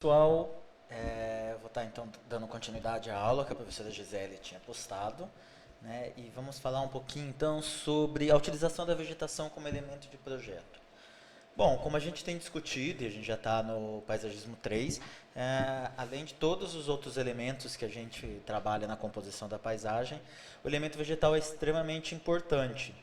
Pessoal, vou estar então dando continuidade à aula que a professora Gisele tinha postado, né? E vamos falar um pouquinho então sobre a utilização da vegetação como elemento de projeto. Bom, como a gente tem discutido, e a gente já está no paisagismo 3, além de todos os outros elementos que a gente trabalha na composição da paisagem, o elemento vegetal é extremamente importante.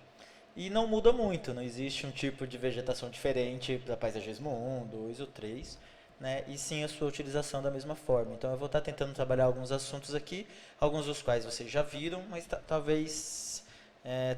E não muda muito, não existe um tipo de vegetação diferente para paisagismo 1, 2 ou 3, né? E sim a sua utilização da mesma forma. Então eu vou estar tentando trabalhar alguns assuntos aqui, alguns dos quais vocês já viram, mas talvez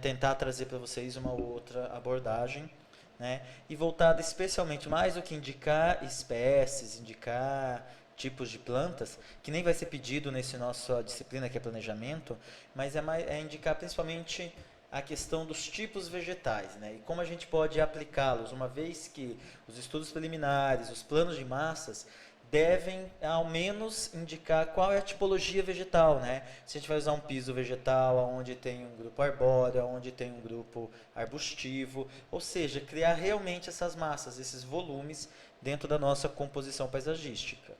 tentar trazer para vocês uma outra abordagem, né? E voltada especialmente mais do que indicar espécies, indicar tipos de plantas, que nem vai ser pedido nesse nossa disciplina que é planejamento, mas é indicar principalmente a questão dos tipos vegetais, né? E como a gente pode aplicá-los, uma vez que os estudos preliminares, os planos de massas, devem ao menos indicar qual é a tipologia vegetal, né? Se a gente vai usar um piso vegetal, onde tem um grupo arbóreo, onde tem um grupo arbustivo, ou seja, criar realmente essas massas, esses volumes dentro da nossa composição paisagística.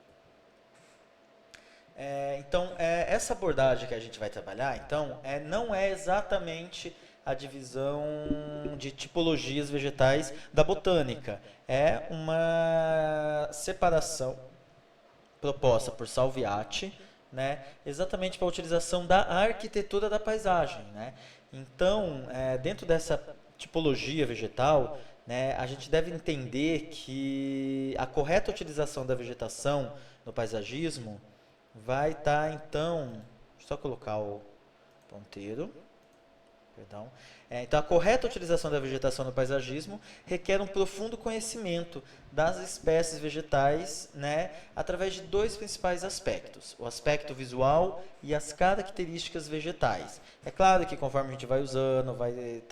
Então, essa abordagem que a gente vai trabalhar, então, não é exatamente a divisão de tipologias vegetais da botânica. É uma separação proposta por Salviati, né, exatamente para a utilização da arquitetura da paisagem, né? Então, dentro dessa tipologia vegetal, né, a gente deve entender que a correta utilização da vegetação no paisagismo vai estar, então, deixa eu só colocar o ponteiro. Perdão. Então, a correta utilização da vegetação no paisagismo requer um profundo conhecimento das espécies vegetais, né, através de dois principais aspectos: o aspecto visual e as características vegetais. É claro que conforme a gente vai usando,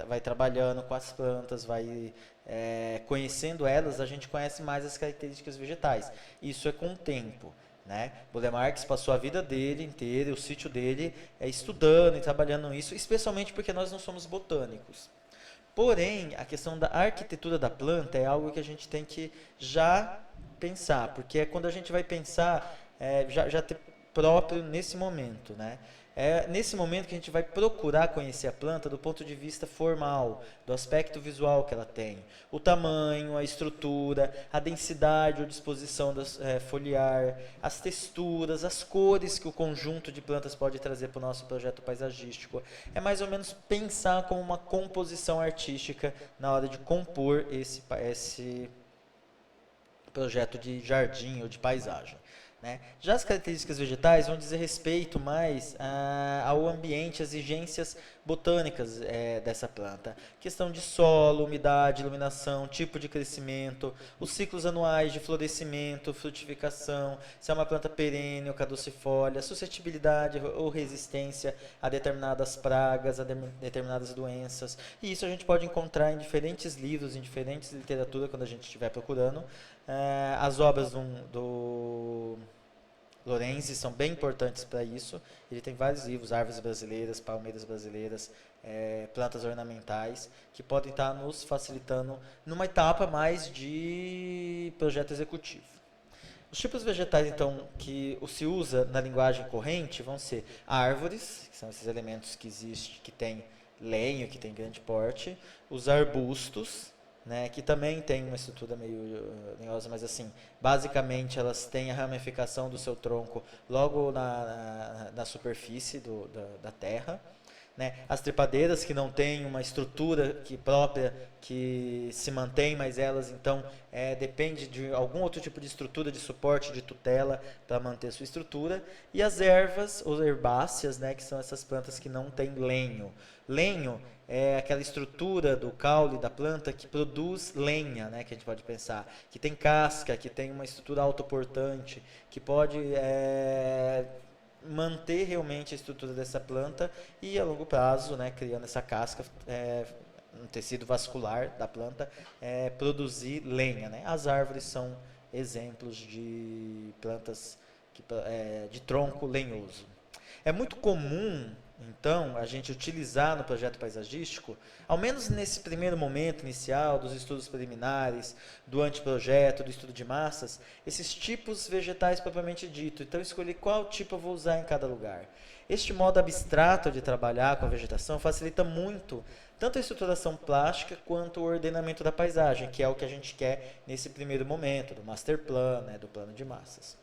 vai trabalhando com as plantas, vai conhecendo elas, a gente conhece mais as características vegetais. Isso é com o tempo. Né? Burle Marx passou a vida dele inteira, o sítio dele, estudando e trabalhando nisso, especialmente porque nós não somos botânicos. Porém, a questão da arquitetura da planta é algo que a gente tem que já pensar, porque é quando a gente vai pensar, já ter próprio nesse momento, né? É nesse momento que a gente vai procurar conhecer a planta do ponto de vista formal, do aspecto visual que ela tem, o tamanho, a estrutura, a densidade ou disposição foliar, as texturas, as cores que o conjunto de plantas pode trazer para o nosso projeto paisagístico. É mais ou menos pensar como uma composição artística na hora de compor esse projeto de jardim ou de paisagem. Né? Já as características vegetais vão dizer respeito mais ao ambiente, exigências botânicas dessa planta. Questão de solo, umidade, iluminação, tipo de crescimento, os ciclos anuais de florescimento, frutificação, se é uma planta perene ou caducifólia, suscetibilidade ou resistência a determinadas pragas, a determinadas doenças. E isso a gente pode encontrar em diferentes livros, em diferentes literaturas, quando a gente estiver procurando. As obras do Lorenzi são bem importantes para isso. Ele tem vários livros, árvores brasileiras, palmeiras brasileiras, plantas ornamentais, que podem estar nos facilitando numa etapa mais de projeto executivo. Os tipos vegetais, então, que se usa na linguagem corrente vão ser árvores, que são esses elementos que existem, que tem lenho, que tem grande porte, os arbustos, né, que também tem uma estrutura meio lenhosa, mas assim, basicamente elas têm a ramificação do seu tronco logo na superfície da terra. Né? As trepadeiras que não têm uma estrutura própria que se mantém, mas elas então depende de algum outro tipo de estrutura, de suporte, de tutela para manter sua estrutura. E as ervas ou herbáceas, né, que são essas plantas que não têm lenho. Lenho é aquela estrutura do caule da planta que produz lenha, né, que a gente pode pensar, que tem casca, que tem uma estrutura autoportante, que pode manter realmente a estrutura dessa planta e a longo prazo, né, criando essa casca, um tecido vascular da planta, produzir lenha. Né? As árvores são exemplos de plantas de tronco lenhoso. É muito comum então, a gente utilizar no projeto paisagístico, ao menos nesse primeiro momento inicial dos estudos preliminares, do anteprojeto, do estudo de massas, esses tipos vegetais propriamente dito. Então, escolher qual tipo eu vou usar em cada lugar. Este modo abstrato de trabalhar com a vegetação facilita muito tanto a estruturação plástica quanto o ordenamento da paisagem, que é o que a gente quer nesse primeiro momento, do master plan, né, do plano de massas.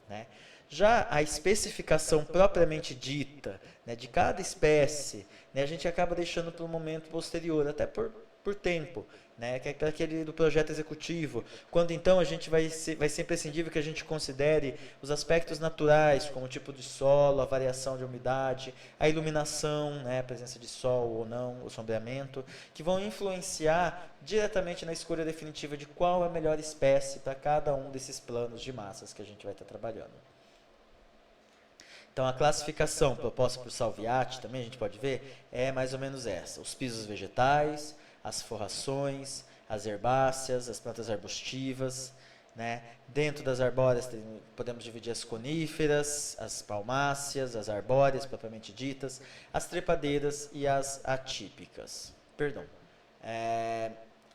Né? Já a especificação propriamente dita, né, de cada espécie, né, a gente acaba deixando para um momento posterior, até por tempo, né, que é aquele do projeto executivo, quando então a gente vai ser imprescindível que a gente considere os aspectos naturais, como o tipo de solo, a variação de umidade, a iluminação, né, a presença de sol ou não, o sombreamento, que vão influenciar diretamente na escolha definitiva de qual é a melhor espécie para cada um desses planos de massas que a gente vai estar trabalhando. Então, a classificação proposta por Salviati, também a gente pode ver, é mais ou menos essa. Os pisos vegetais, as forrações, as herbáceas, as plantas arbustivas. Né? Dentro das arbóreas, podemos dividir as coníferas, as palmáceas, as arbóreas, propriamente ditas, as trepadeiras e as atípicas.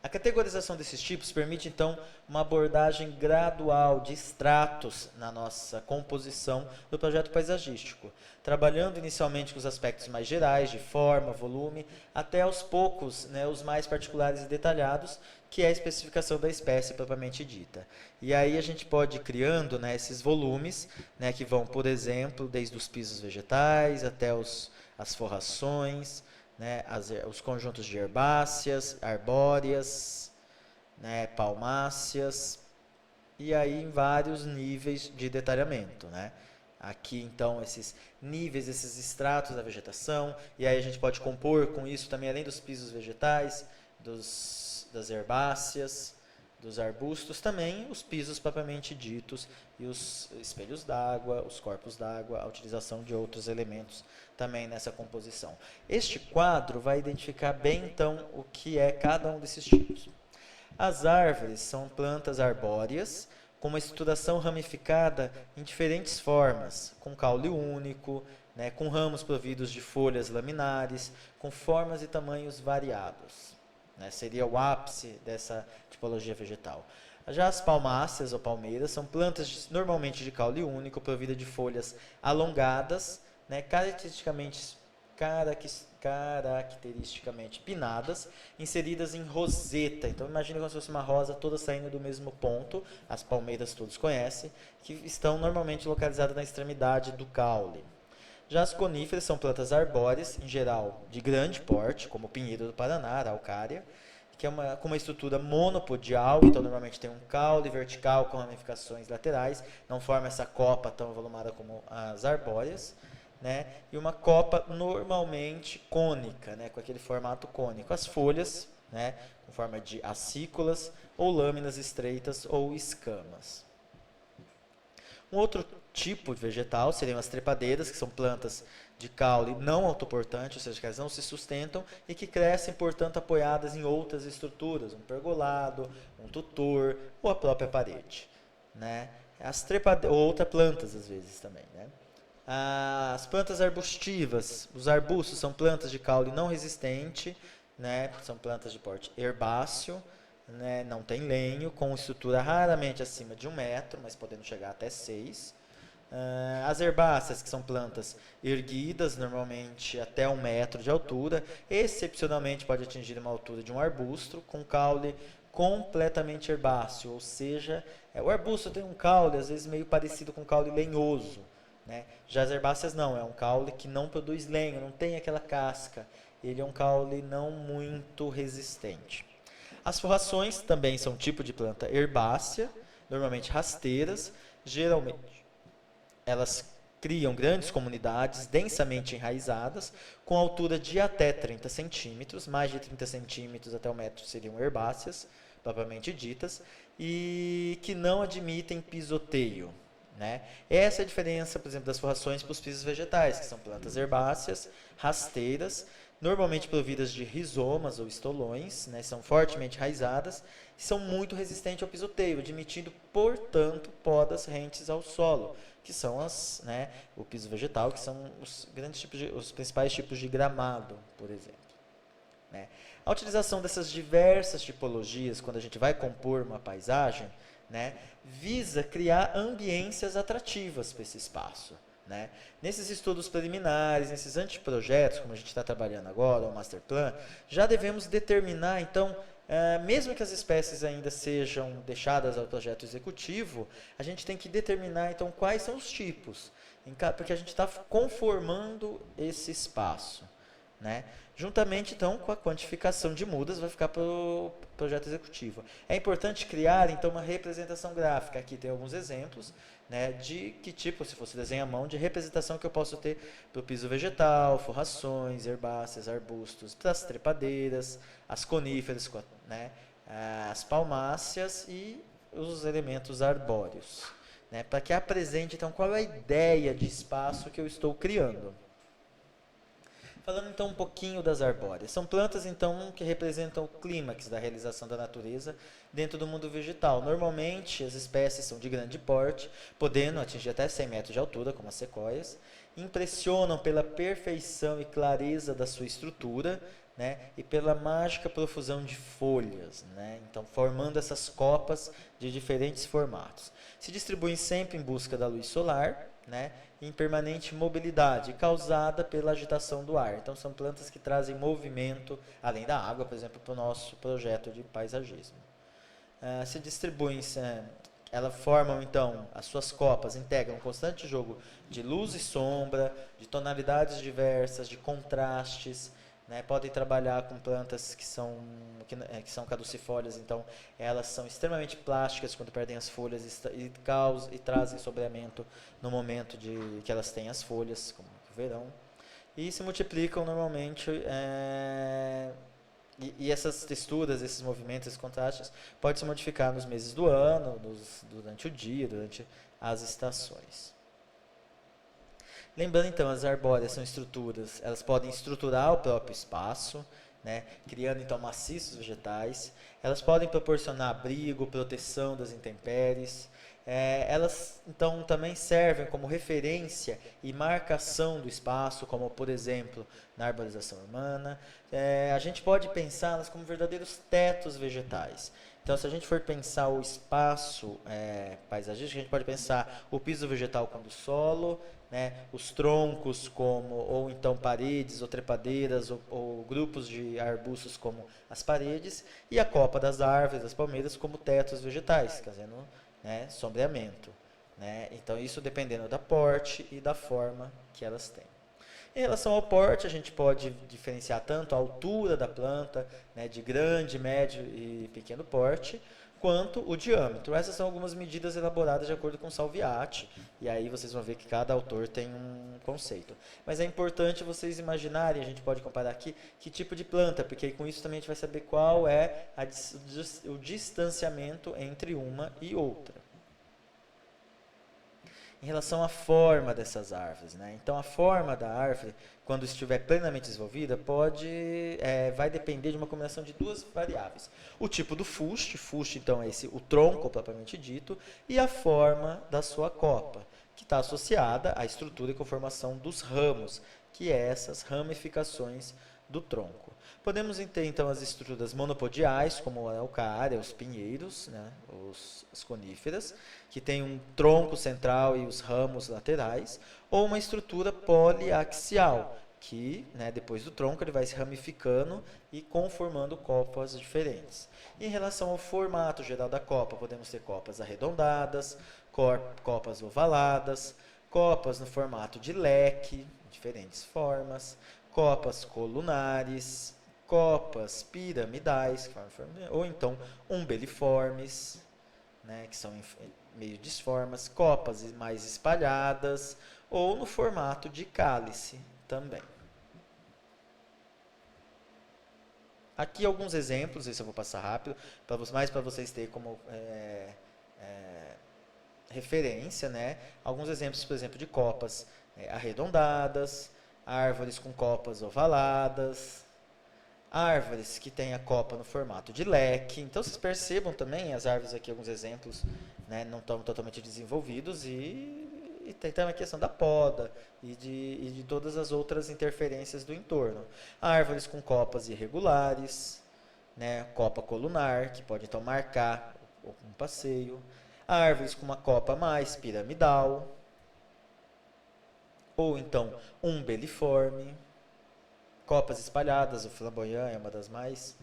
A categorização desses tipos permite, então, uma abordagem gradual de estratos na nossa composição do projeto paisagístico, trabalhando inicialmente com os aspectos mais gerais, de forma, volume, até aos poucos, né, os mais particulares e detalhados, que é a especificação da espécie propriamente dita. E aí a gente pode ir criando, né, esses volumes, né, que vão, por exemplo, desde os pisos vegetais até as forrações, né, os conjuntos de herbáceas, arbóreas, né, palmáceas, e aí em vários níveis de detalhamento. Né? Aqui, então, esses níveis, esses estratos da vegetação, e aí a gente pode compor com isso também, além dos pisos vegetais, das herbáceas, dos arbustos, também os pisos propriamente ditos e os espelhos d'água, os corpos d'água, a utilização de outros elementos também nessa composição. Este quadro vai identificar bem, então, o que é cada um desses tipos. As árvores são plantas arbóreas, com uma estruturação ramificada em diferentes formas, com caule único, né, com ramos providos de folhas laminares, com formas e tamanhos variados. Né, seria o ápice dessa tipologia vegetal. Já as palmáceas ou palmeiras são plantas normalmente de caule único, providas de folhas alongadas, né, caracteristicamente pinadas, inseridas em roseta. Então, imagine como se fosse uma rosa toda saindo do mesmo ponto, as palmeiras todos conhecem, que estão normalmente localizadas na extremidade do caule. Já as coníferas são plantas arbóreas, em geral de grande porte, como o pinheiro do Paraná, a araucária, que é com uma estrutura monopodial, então normalmente tem um caule vertical com ramificações laterais, não forma essa copa tão volumada como as arbóreas, né? E uma copa normalmente cônica, né? Com aquele formato cônico. As folhas, né? Com forma de acículas ou lâminas estreitas ou escamas. Um outro tipo de vegetal seriam as trepadeiras, que são plantas de caule não autoportante, ou seja, que elas não se sustentam e que crescem, portanto, apoiadas em outras estruturas, um pergolado, um tutor ou a própria parede. Né? Ou outras plantas, às vezes, também. Né? As plantas arbustivas, os arbustos são plantas de caule não resistente, né? São plantas de porte herbáceo, né? Não tem lenho, com estrutura raramente acima de 1 metro, mas podendo chegar até 6. As herbáceas, que são plantas erguidas, normalmente até 1 metro de altura, excepcionalmente pode atingir uma altura de um arbusto, com caule completamente herbáceo, ou seja, o arbusto tem um caule, às vezes meio parecido com caule lenhoso. Né? Já as herbáceas não, é um caule que não produz lenho, não tem aquela casca, ele é um caule não muito resistente. As forrações também são um tipo de planta herbácea, normalmente rasteiras, geralmente elas criam grandes comunidades densamente enraizadas, com altura de até 30 centímetros, mais de 30 centímetros até 1 metro seriam herbáceas, propriamente ditas, e que não admitem pisoteio. Né? Essa é a diferença, por exemplo, das forrações para os pisos vegetais, que são plantas herbáceas, rasteiras, normalmente providas de rizomas ou estolões, né, são fortemente raizadas e são muito resistentes ao pisoteio, admitindo, portanto, podas rentes ao solo, que são o piso vegetal, que são os principais tipos de gramado, por exemplo. Né? A utilização dessas diversas tipologias, quando a gente vai compor uma paisagem, né, visa criar ambiências atrativas para esse espaço. Né? Nesses estudos preliminares, nesses anteprojetos, como a gente está trabalhando agora, o Master Plan, já devemos determinar, então, mesmo que as espécies ainda sejam deixadas ao projeto executivo, a gente tem que determinar, então, quais são os tipos, porque a gente está conformando esse espaço. Né? Juntamente, então, com a quantificação de mudas, vai ficar para o projeto executivo. É importante criar, então, uma representação gráfica. Aqui tem alguns exemplos, né, de que tipo, se fosse desenho à mão, de representação que eu posso ter para o piso vegetal, forrações, herbáceas, arbustos, para as trepadeiras, as coníferas, né, as palmáceas e os elementos arbóreos. Né, para que apresente, então, qual é a ideia de espaço que eu estou criando. Falando então um pouquinho das arbóreas. São plantas então que representam o clímax da realização da natureza dentro do mundo vegetal. Normalmente as espécies são de grande porte, podendo atingir até 100 metros de altura, como as sequoias. Impressionam pela perfeição e clareza da sua estrutura, né, e pela mágica profusão de folhas, né, então formando essas copas de diferentes formatos. Se distribuem sempre em busca da luz solar, né, em permanente mobilidade, causada pela agitação do ar. Então, são plantas que trazem movimento, além da água, por exemplo, para o nosso projeto de paisagismo. Se distribuem, elas formam, então, as suas copas, integram um constante jogo de luz e sombra, de tonalidades diversas, de contrastes, né? Podem trabalhar com plantas que são caducifólias, então elas são extremamente plásticas quando perdem as folhas e trazem sombreamento no momento que elas têm as folhas, como o verão, e se multiplicam normalmente, e essas texturas, esses movimentos, esses contrastes podem se modificar nos meses do ano, durante o dia, durante as estações. Lembrando então, as arbóreas são estruturas, elas podem estruturar o próprio espaço, né, criando então maciços vegetais. Elas podem proporcionar abrigo, proteção das intempéries. Elas então também servem como referência e marcação do espaço, como por exemplo na arborização urbana. A gente pode pensá-las como verdadeiros tetos vegetais. Então, se a gente for pensar o espaço paisagístico, a gente pode pensar o piso vegetal como solo, né, os troncos ou então paredes ou trepadeiras ou grupos de arbustos como as paredes, e a copa das árvores, das palmeiras, como tetos vegetais, fazendo, né, sombreamento. Né? Então, isso dependendo da porte e da forma que elas têm. Em relação ao porte, a gente pode diferenciar tanto a altura da planta, né, de grande, médio e pequeno porte, quanto o diâmetro. Essas são algumas medidas elaboradas de acordo com Salviati, e aí vocês vão ver que cada autor tem um conceito. Mas é importante vocês imaginarem, a gente pode comparar aqui, que tipo de planta, porque com isso também a gente vai saber qual é o distanciamento entre uma e outra. Em relação à forma dessas árvores, né? Então, a forma da árvore, quando estiver plenamente desenvolvida, vai depender de uma combinação de duas variáveis. O tipo do fuste então é o tronco propriamente dito, e a forma da sua copa, que está associada à estrutura e conformação dos ramos, que é essas ramificações do tronco. Podemos ter, então, as estruturas monopodiais, como a araucária, os pinheiros, né, as coníferas, que tem um tronco central e os ramos laterais, ou uma estrutura poliaxial, que, né, depois do tronco, ele vai se ramificando e conformando copas diferentes. Em relação ao formato geral da copa, podemos ter copas arredondadas, copas ovaladas, copas no formato de leque, diferentes formas, copas colunares, copas piramidais, ou então umbeliformes, né, que são meio disformas, copas mais espalhadas, ou no formato de cálice também. Aqui alguns exemplos, esse eu vou passar rápido, mais para vocês terem como referência, né? Alguns exemplos, por exemplo, de copas arredondadas, árvores com copas ovaladas, árvores que têm a copa no formato de leque. Então vocês percebam também, as árvores aqui, alguns exemplos, né, não estão totalmente desenvolvidos e tem também a questão da poda e de todas as outras interferências do entorno. Árvores com copas irregulares, né, copa colunar, que pode então marcar um passeio. Árvores com uma copa mais piramidal, ou então umbeliforme. Copas espalhadas, o flamboyant é uma das mais,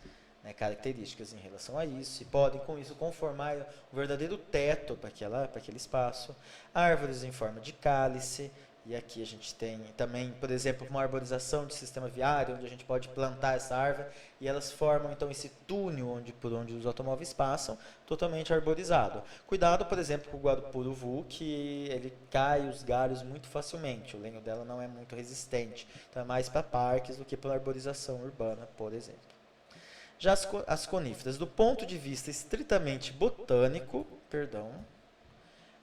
né, características em relação a isso, e podem com isso conformar um verdadeiro teto para aquele espaço. Árvores em forma de cálice, e aqui a gente tem também, por exemplo, uma arborização de sistema viário, onde a gente pode plantar essa árvore, e elas formam então esse túnel por onde os automóveis passam, totalmente arborizado. Cuidado, por exemplo, com o guarda-puruvu, que ele cai os galhos muito facilmente, o lenho dela não é muito resistente, então é mais para parques do que para arborização urbana, por exemplo. Já as coníferas, do ponto de vista estritamente botânico,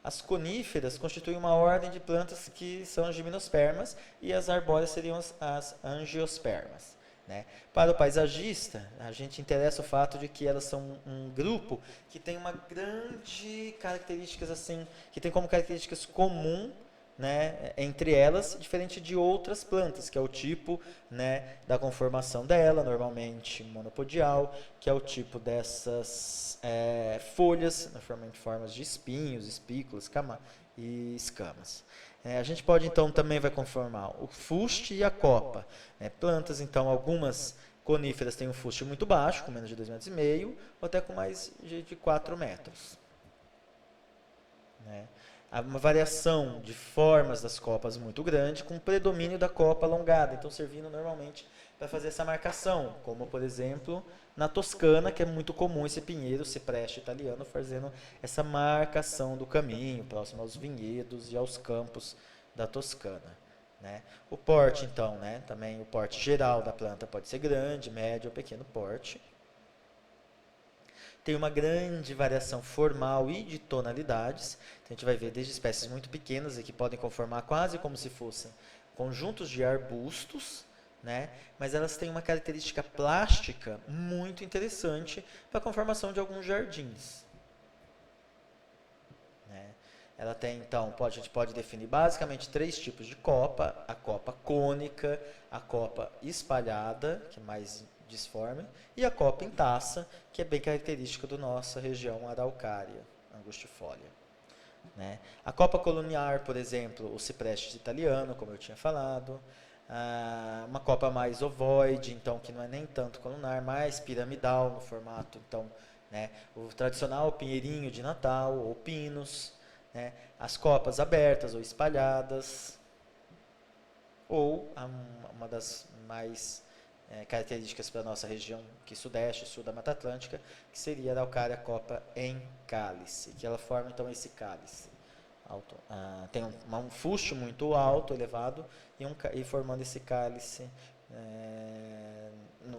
as coníferas constituem uma ordem de plantas que são as gimnospermas e as arbóreas seriam as angiospermas, né? Para o paisagista, a gente interessa o fato de que elas são um grupo que tem uma grande características assim, que tem como características comum, né, entre elas, diferente de outras plantas, que é o tipo, né, da conformação dela, normalmente monopodial, que é o tipo dessas folhas, normalmente formas de espinhos, espículas, e escamas. A gente pode então também vai conformar o fuste e a copa, né, plantas então algumas coníferas têm um fuste muito baixo, com menos de 2,5 metros, ou até com mais de 4 metros. Né? Há uma variação de formas das copas muito grande, com predomínio da copa alongada, então servindo normalmente para fazer essa marcação, como por exemplo na Toscana, que é muito comum esse pinheiro, cipreste italiano, fazendo essa marcação do caminho, próximo aos vinhedos e aos campos da Toscana. Né? O porte então, né? Também o porte geral da planta pode ser grande, médio ou pequeno porte. Tem uma grande variação formal e de tonalidades. Então, a gente vai ver desde espécies muito pequenas, e que podem conformar quase como se fossem conjuntos de arbustos, né? Mas elas têm uma característica plástica muito interessante para a conformação de alguns jardins. Né? Ela tem, então, a gente pode definir basicamente 3 tipos de copa: a copa cônica, a copa espalhada, que é mais disforme, e a copa em taça, que é bem característica da nossa região araucária, angustifolia. Né? A copa coluniar, por exemplo, o cipreste italiano, como eu tinha falado, uma copa mais ovoide, então que não é nem tanto colunar, mais piramidal no formato, então, né, o tradicional pinheirinho de Natal ou pinos, né, as copas abertas ou espalhadas, ou uma das mais características para a nossa região, que sudeste, sul da Mata Atlântica, que seria a araucária copa em cálice, que ela forma então esse cálice. Tem um fuste muito alto, elevado, e formando esse cálice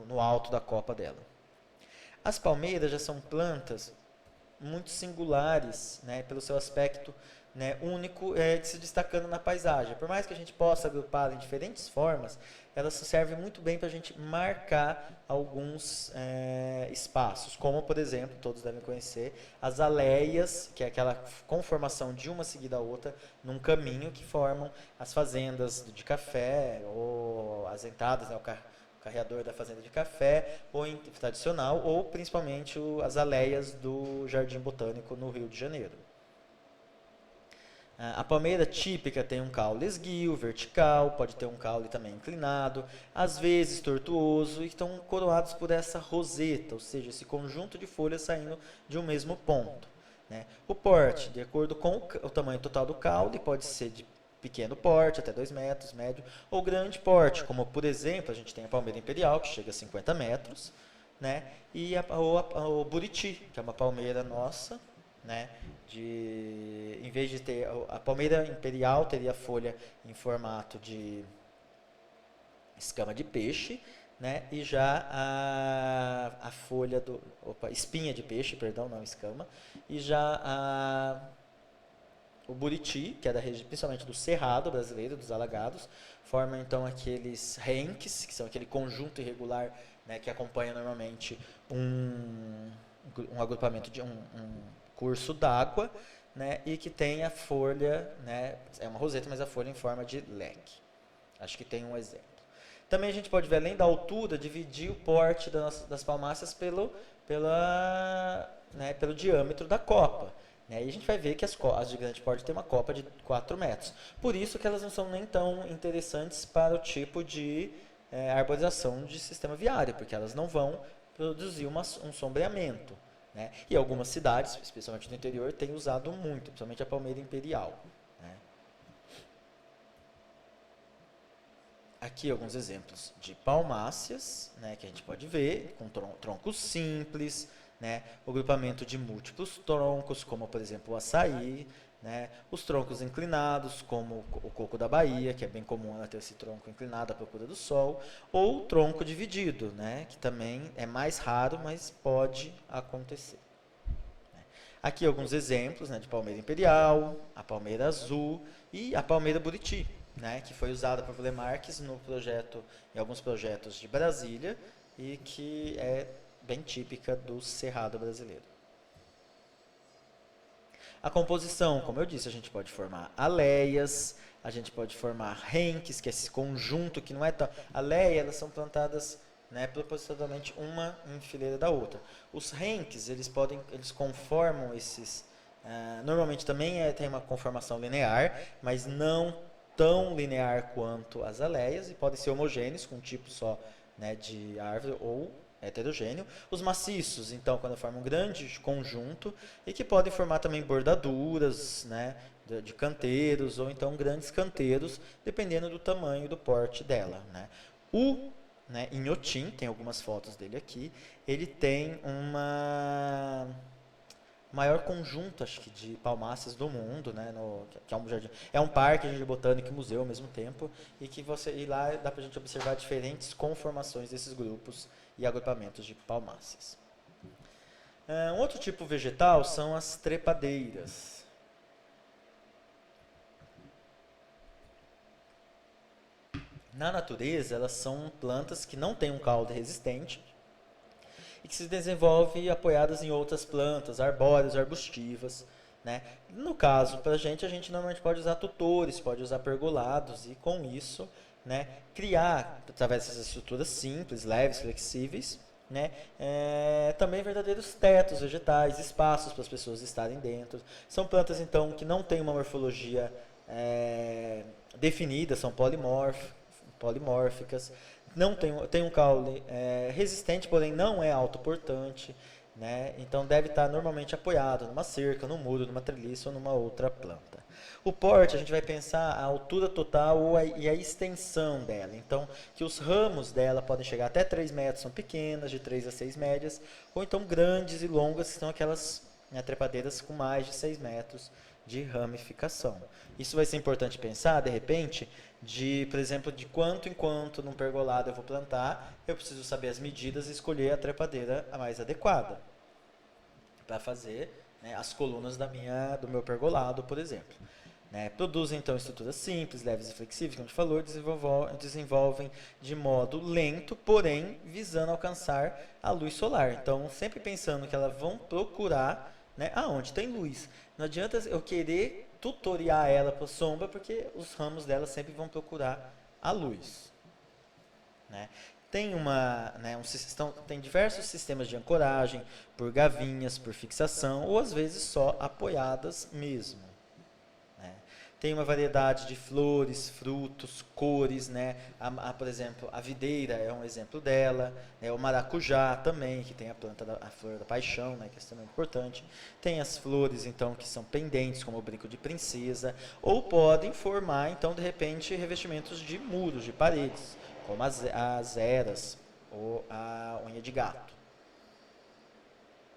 no alto da copa dela. As palmeiras já são plantas muito singulares, né, pelo seu aspecto, né, único, se destacando na paisagem. Por mais que a gente possa agrupar em diferentes formas, elas servem muito bem para a gente marcar alguns espaços, como por exemplo, todos devem conhecer, as aleias, que é aquela conformação de uma seguida a outra, num caminho que formam as fazendas de café, ou as entradas, né, o carreador da fazenda de café, ou tradicional, ou principalmente as aleias do Jardim Botânico no Rio de Janeiro. A palmeira típica tem um caule esguio, vertical, pode ter um caule também inclinado, às vezes tortuoso, e estão coroados por essa roseta, ou seja, esse conjunto de folhas saindo de um mesmo ponto. Né? O porte, de acordo com o tamanho total do caule, pode ser de pequeno porte, até 2 metros, médio, ou grande porte, como por exemplo, a gente tem a palmeira imperial, que chega a 50 metros, né? E o buriti, que é uma palmeira nossa, né? Em vez de ter a palmeira imperial, teria a folha em formato de escama de peixe, né? E já a folha espinha de peixe, perdão, não escama, e já o buriti, que é principalmente do Cerrado brasileiro, dos Alagados, forma então aqueles renques, que são aquele conjunto irregular, né, que acompanha normalmente um agrupamento de um curso d'água, né, e que tem a folha, né, é uma roseta, mas a folha em forma de leque. Acho que tem um exemplo. Também a gente pode ver, além da altura, dividir o porte das palmáceas pelo diâmetro da copa. Né? E a gente vai ver que as de grande porte têm uma copa de 4 metros. Por isso que elas não são nem tão interessantes para o tipo de arborização de sistema viário, porque elas não vão produzir um sombreamento. Né? E algumas cidades, especialmente no interior, têm usado muito, principalmente a palmeira imperial. Né? Aqui alguns exemplos de palmáceas, né, que a gente pode ver, com troncos simples, né, o agrupamento de múltiplos troncos, como por exemplo o açaí, né, os troncos inclinados, como o coco da Bahia, que é bem comum ela ter esse tronco inclinado à procura do sol, ou o tronco dividido, né, que também é mais raro, mas pode acontecer. Aqui alguns exemplos, né, de palmeira imperial, a palmeira azul e a palmeira buriti, né, que foi usada por Blemarques em alguns projetos de Brasília e que é bem típica do cerrado brasileiro. A composição, como eu disse, a gente pode formar aleias, a gente pode formar renques, que é esse conjunto que não é tão... Aleias, elas são plantadas, né, propositalmente uma em fileira da outra. Os renques, eles conformam esses... normalmente também tem uma conformação linear, mas não tão linear quanto as aleias, e podem ser homogêneos, com um tipo só, né, de árvore, ou heterogêneo. Os maciços, então, quando formam um grande conjunto, e que podem formar também bordaduras, né, de canteiros, ou então grandes canteiros, dependendo do tamanho e do porte dela. Né. Né, Inhotim, tem algumas fotos dele aqui, ele tem uma maior conjunto, acho que, de palmáceas do mundo, né, que é um jardim, é um parque, jardim botânico e museu ao mesmo tempo, e lá dá pra gente observar diferentes conformações desses grupos e agrupamentos de palmáceas. Um outro tipo vegetal são as trepadeiras. Na natureza, elas são plantas que não têm um caule resistente, e que se desenvolve apoiadas em outras plantas, arbóreas, arbustivas. Né? No caso, para a gente normalmente pode usar tutores, pode usar pergolados, e com isso, né, criar, através dessas estruturas simples, leves, flexíveis, né, também verdadeiros tetos vegetais, espaços para as pessoas estarem dentro. São plantas, então, que não têm uma morfologia definida, são polimórficas, não tem um caule resistente, porém não é autoportante, né? Então deve estar normalmente apoiado numa cerca, num muro, numa treliça ou numa outra planta. O porte, a gente vai pensar a altura total e a extensão dela. Então, que os ramos dela podem chegar até 3 metros, são pequenas, de 3 a 6 médias, ou então grandes e longas, que são aquelas, né, trepadeiras com mais de 6 metros de ramificação. Isso vai ser importante pensar, de repente, por exemplo, de quanto em quanto num pergolado eu vou plantar, eu preciso saber as medidas e escolher a trepadeira a mais adequada para fazer, né, as colunas do meu pergolado, por exemplo. Né, produzem, então, estruturas simples, leves e flexíveis, como a gente falou, desenvolvem de modo lento, porém visando alcançar a luz solar. Então, sempre pensando que elas vão procurar, né, aonde tem luz. Não adianta eu querer tutoriar ela para a sombra, porque os ramos dela sempre vão procurar a luz. Né? Tem diversos sistemas de ancoragem, por gavinhas, por fixação, ou às vezes só apoiadas mesmo. Né? Tem uma variedade de flores, frutos, cores, né? Por exemplo, a videira é um exemplo dela, o maracujá também, que tem a flor da paixão, né? Que é extremamente importante. Tem as flores, então, que são pendentes, como o brinco de princesa, ou podem formar, então, de repente, revestimentos de muros, de paredes, como as eras ou a unha de gato.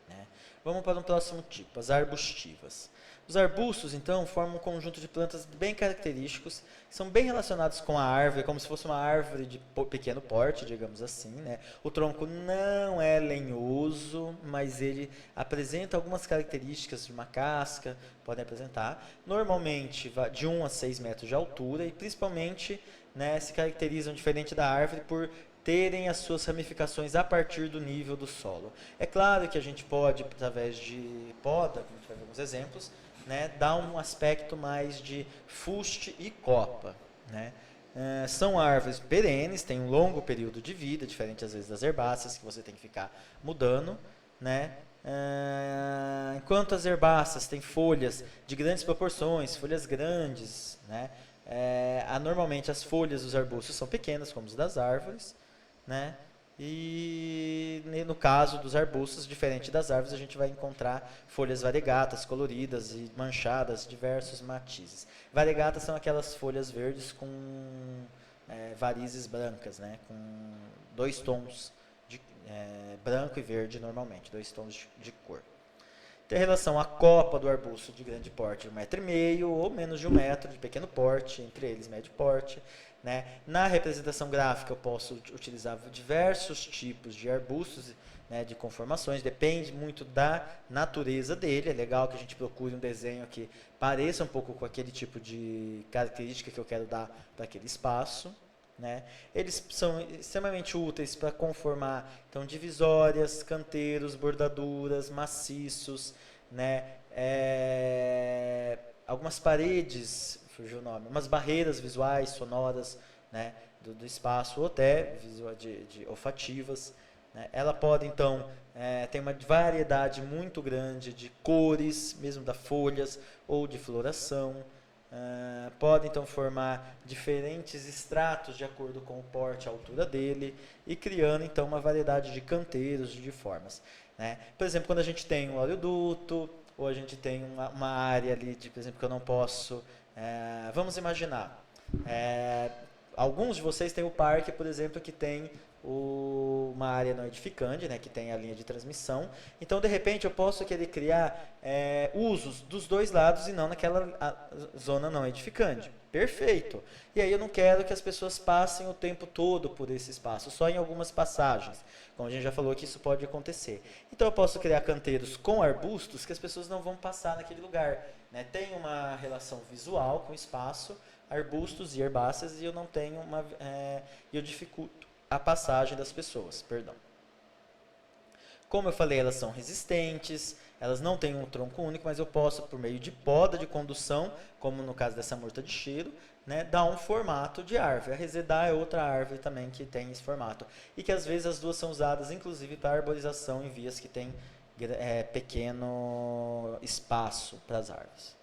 Né? Vamos para um próximo tipo, as arbustivas. Os arbustos, então, formam um conjunto de plantas bem característicos, que são bem relacionados com a árvore, como se fosse uma árvore de pequeno porte, digamos assim, né? O tronco não é lenhoso, mas ele apresenta algumas características de uma casca, podem apresentar. Normalmente, de 1 a 6 metros de altura e, principalmente, né, se caracterizam diferente da árvore por terem as suas ramificações a partir do nível do solo. É claro que a gente pode, através de poda, como a gente vai ver alguns exemplos, né, dar um aspecto mais de fuste e copa. Né? São árvores perenes, têm um longo período de vida, diferente às vezes das herbáceas, que você tem que ficar mudando. Né? Enquanto as herbáceas têm folhas de grandes proporções, folhas grandes, né? Normalmente as folhas dos arbustos são pequenas, como as das árvores, né? E no caso dos arbustos, diferente das árvores, a gente vai encontrar folhas variegatas, coloridas e manchadas, diversos matizes. Variegatas são aquelas folhas verdes com varizes brancas, né? Com 2 tons, branco e verde normalmente, 2 tons de cor. Tem relação à copa do arbusto de grande porte, 1,5 m ou menos de 1 metro, de pequeno porte, entre eles médio porte. Né? Na representação gráfica eu posso utilizar diversos tipos de arbustos, né, de conformações, depende muito da natureza dele. É legal que a gente procure um desenho que pareça um pouco com aquele tipo de característica que eu quero dar para aquele espaço. Né? Eles são extremamente úteis para conformar então, divisórias, canteiros, bordaduras, maciços, né? Algumas paredes, fugiu o nome, umas barreiras visuais, sonoras, né? do espaço, ou até olfativas. Né? Ela pode, então, ter uma variedade muito grande de cores, mesmo das folhas, ou de floração. Pode então formar diferentes estratos de acordo com o porte e a altura dele e criando então uma variedade de canteiros de formas. Né? Por exemplo, quando a gente tem um oleoduto ou a gente tem uma área ali, por exemplo, que eu não posso... vamos imaginar, alguns de vocês têm o parque, por exemplo, que tem uma área não edificante, né, que tem a linha de transmissão. Então, de repente, eu posso querer criar usos dos dois lados e não naquela zona não edificante. Perfeito. E aí eu não quero que as pessoas passem o tempo todo por esse espaço, só em algumas passagens. Como a gente já falou que isso pode acontecer. Então, eu posso criar canteiros com arbustos que as pessoas não vão passar naquele lugar. Né? Tem uma relação visual com o espaço, arbustos e herbáceas, e eu não tenho eu dificulto a passagem das pessoas, perdão. Como eu falei, elas são resistentes, elas não têm um tronco único, mas eu posso, por meio de poda de condução, como no caso dessa murta de cheiro, né, dar um formato de árvore. A resedar é outra árvore também que tem esse formato. E que às vezes as duas são usadas, inclusive, para arborização em vias que tem pequeno espaço para as árvores.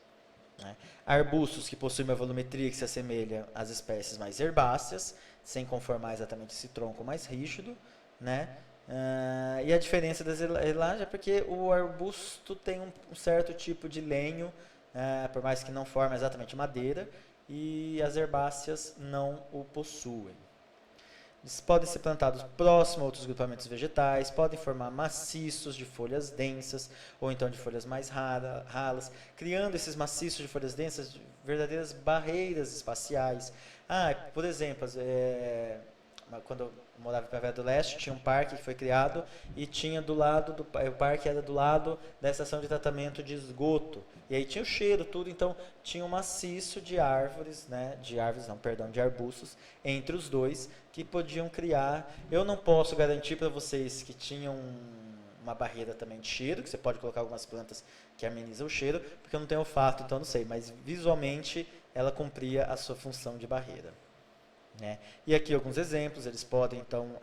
Né? Arbustos que possuem uma volumetria que se assemelha às espécies mais herbáceas, sem conformar exatamente esse tronco mais rígido, né? E a diferença das elagens é porque o arbusto tem um certo tipo de lenho, por mais que não forme exatamente madeira, e as herbáceas não o possuem. Eles podem ser plantados próximo a outros grupamentos vegetais, podem formar maciços de folhas densas, ou então de folhas mais ralas, criando esses maciços de folhas densas de verdadeiras barreiras espaciais. Por exemplo, quando eu morava em Praia do Leste, tinha um parque que foi criado e tinha do lado o parque era do lado da estação de tratamento de esgoto. E aí tinha o cheiro, tudo, então tinha um maciço de árvores, né, de arbustos entre os dois que podiam criar. Eu não posso garantir para vocês que tinham uma barreira também de cheiro, que você pode colocar algumas plantas que amenizam o cheiro, porque eu não tenho olfato, então não sei, mas visualmente ela cumpria a sua função de barreira. Né? E aqui alguns exemplos, eles podem então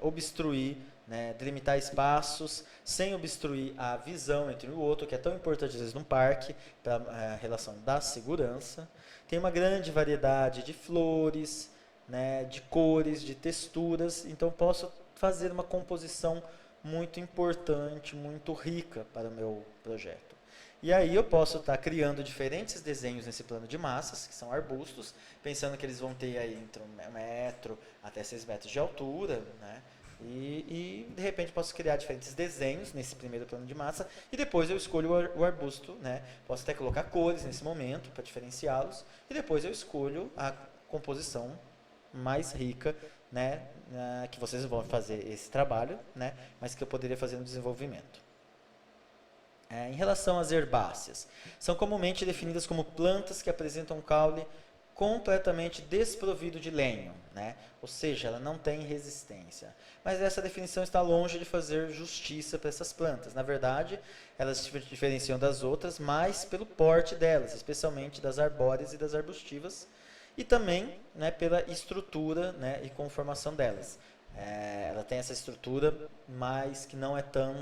obstruir, né, delimitar espaços sem obstruir a visão entre um e o outro, que é tão importante às vezes num parque, para a relação da segurança. Tem uma grande variedade de flores, né, de cores, de texturas, então posso fazer uma composição muito importante, muito rica para o meu projeto. E aí eu posso estar criando diferentes desenhos nesse plano de massas, que são arbustos, pensando que eles vão ter aí entre 1 metro até 6 metros de altura, né? E de repente posso criar diferentes desenhos nesse primeiro plano de massa e depois eu escolho o arbusto, né? Posso até colocar cores nesse momento para diferenciá-los e depois eu escolho a composição mais rica, né? Que vocês vão fazer esse trabalho, né? Mas que eu poderia fazer no desenvolvimento. Em relação às herbáceas, são comumente definidas como plantas que apresentam um caule completamente desprovido de lenho, né? Ou seja, ela não tem resistência. Mas essa definição está longe de fazer justiça para essas plantas. Na verdade, elas se diferenciam das outras mais pelo porte delas, especialmente das arbóreas e das arbustivas, e também, né, pela estrutura, né, e conformação delas. Ela tem essa estrutura, mas que não é tão...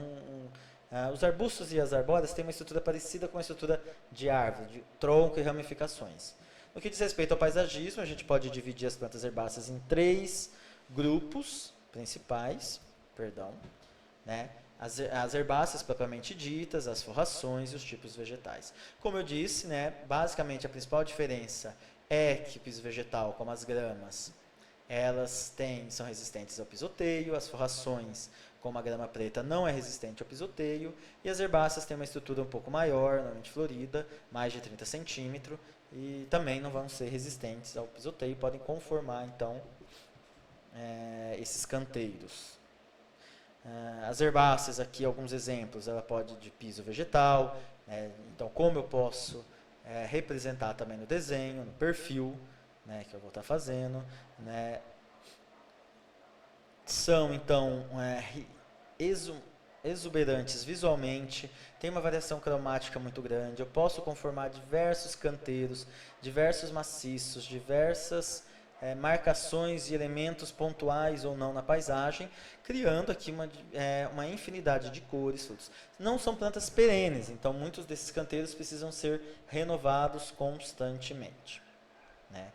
os arbustos e as arbóreas têm uma estrutura parecida com a estrutura de árvore, de tronco e ramificações. No que diz respeito ao paisagismo, a gente pode dividir as plantas herbáceas em 3 grupos principais, né? As herbáceas propriamente ditas, as forrações e os tipos vegetais. Como eu disse, né, basicamente a principal diferença é que o piso vegetal, como as gramas, elas são resistentes ao pisoteio, as forrações, como a grama preta, não é resistente ao pisoteio, e as herbáceas têm uma estrutura um pouco maior, normalmente florida, mais de 30 centímetros, e também não vão ser resistentes ao pisoteio, podem conformar, então, esses canteiros. As herbáceas, aqui alguns exemplos, ela pode de piso vegetal, então como eu posso representar também no desenho, no perfil, né, que eu vou estar fazendo, né, são então exuberantes visualmente, tem uma variação cromática muito grande, eu posso conformar diversos canteiros, diversos maciços, diversas marcações e elementos pontuais ou não na paisagem, criando aqui uma infinidade de cores, frutos. Não são plantas perenes, então muitos desses canteiros precisam ser renovados constantemente, né?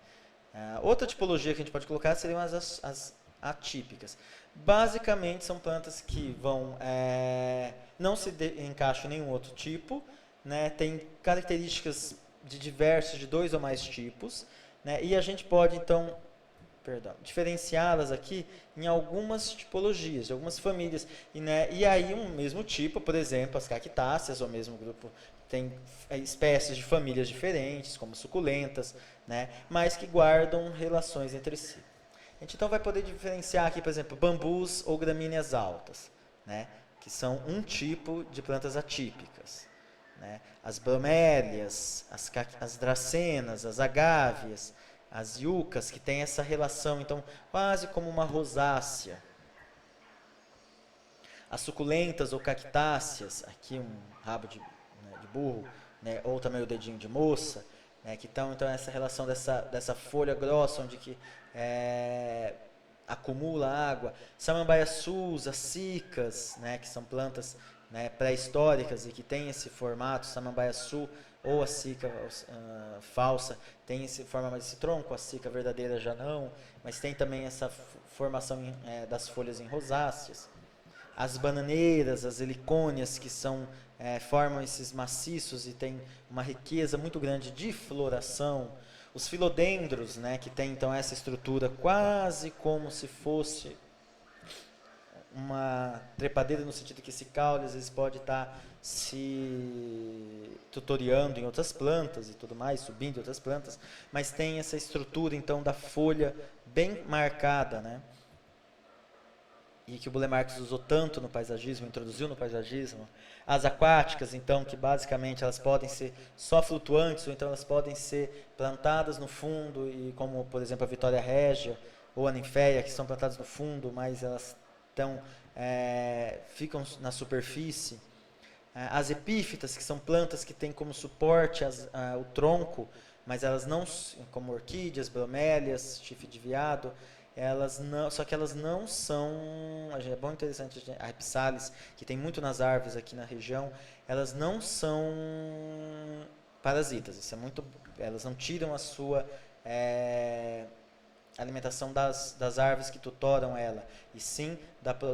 Outra tipologia que a gente pode colocar seriam as atípicas. Basicamente são plantas que não se encaixam em nenhum outro tipo, né? Tem características de 2 ou mais tipos, né? E a gente pode então diferenciá-las aqui em algumas tipologias, de algumas famílias. E aí um mesmo tipo, por exemplo, as cactáceas, ou mesmo grupo, tem espécies de famílias diferentes, como suculentas, né? Mas que guardam relações entre si. A gente então vai poder diferenciar aqui, por exemplo, bambus ou gramíneas altas, né? Que são um tipo de plantas atípicas, né? As bromélias, as dracenas, as agáveas, as iucas, que têm essa relação, então, quase como uma rosácea. As suculentas ou cactáceas, aqui um rabo de burro, né? Ou também o dedinho de moça, né? Que então essa relação dessa folha grossa, onde que acumula água. Samambaiaçus, as cicas, né? Que são plantas, né, pré-históricas e que tem esse formato. Samambaiaçu ou a cica falsa tem esse forma mais esse tronco, a cica verdadeira já não, mas tem também essa formação das folhas em rosáceas. As bananeiras, as helicônias, que formam esses maciços e tem uma riqueza muito grande de floração. Os filodendros, né, que tem então essa estrutura quase como se fosse uma trepadeira, no sentido que esse caule às vezes pode estar se tutoriando em outras plantas e tudo mais, subindo em outras plantas, mas tem essa estrutura então da folha bem marcada, né? E que o Burle Marx usou tanto no paisagismo, introduziu no paisagismo. As aquáticas, então, que basicamente elas podem ser só flutuantes, ou então elas podem ser plantadas no fundo, e como, por exemplo, a Vitória Régia ou a Ninféia, que são plantadas no fundo, mas elas ficam na superfície. As epífitas, que são plantas que têm como suporte o tronco, mas elas não, como orquídeas, bromélias, chifre de veado, só que elas não são, é bom interessante, a Rhipsalis, que tem muito nas árvores aqui na região, elas não são parasitas, isso é muito, elas não tiram a sua alimentação das árvores que tutoram ela, e sim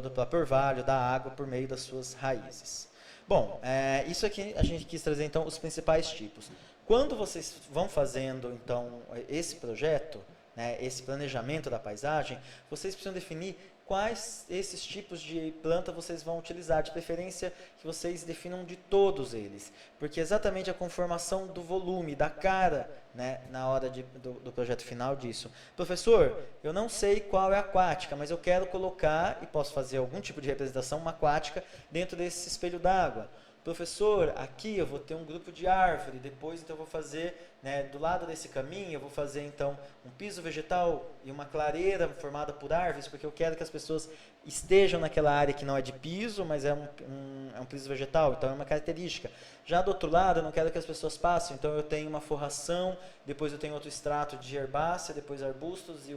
do próprio orvalho, da água, por meio das suas raízes. Bom, isso aqui a gente quis trazer então os principais tipos. Quando vocês vão fazendo então esse projeto, né, esse planejamento da paisagem, vocês precisam definir quais esses tipos de planta vocês vão utilizar, de preferência que vocês definam de todos eles, porque exatamente a conformação do volume, da cara, né, na hora do projeto final disso. Professor, eu não sei qual é a aquática, mas eu quero colocar, e posso fazer algum tipo de representação, uma aquática dentro desse espelho d'água. Professor, aqui eu vou ter um grupo de árvore, depois então eu vou fazer, né, do lado desse caminho, eu vou fazer então um piso vegetal e uma clareira formada por árvores, porque eu quero que as pessoas estejam naquela área que não é de piso, mas é um piso vegetal, então é uma característica. Já do outro lado, eu não quero que as pessoas passem, então eu tenho uma forração, depois eu tenho outro extrato de herbácea, depois arbustos e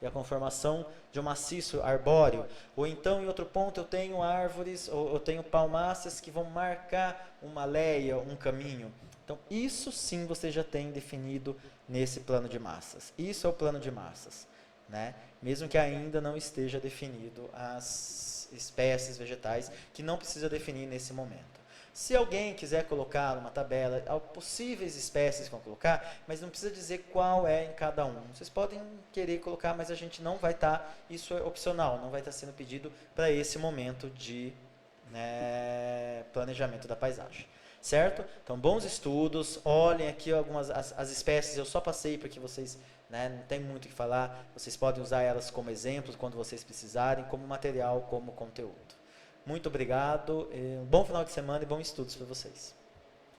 a conformação de um maciço arbóreo. Ou então, em outro ponto, eu tenho árvores, ou eu tenho palmáceas que vão marcar uma leia, um caminho. Então, isso sim você já tem definido nesse plano de massas. Isso é o plano de massas, né? Mesmo que ainda não esteja definido as espécies vegetais, que não precisa definir nesse momento. Se alguém quiser colocar uma tabela, possíveis espécies que vão colocar, mas não precisa dizer qual é em cada um. Vocês podem querer colocar, mas a gente não vai estar, isso é opcional, não vai estar sendo pedido para esse momento de, né, planejamento da paisagem. Certo? Então, bons estudos, olhem aqui algumas as espécies, eu só passei porque vocês, né, não tem muito o que falar, vocês podem usar elas como exemplos quando vocês precisarem, como material, como conteúdo. Muito obrigado, um bom final de semana e bons estudos para vocês.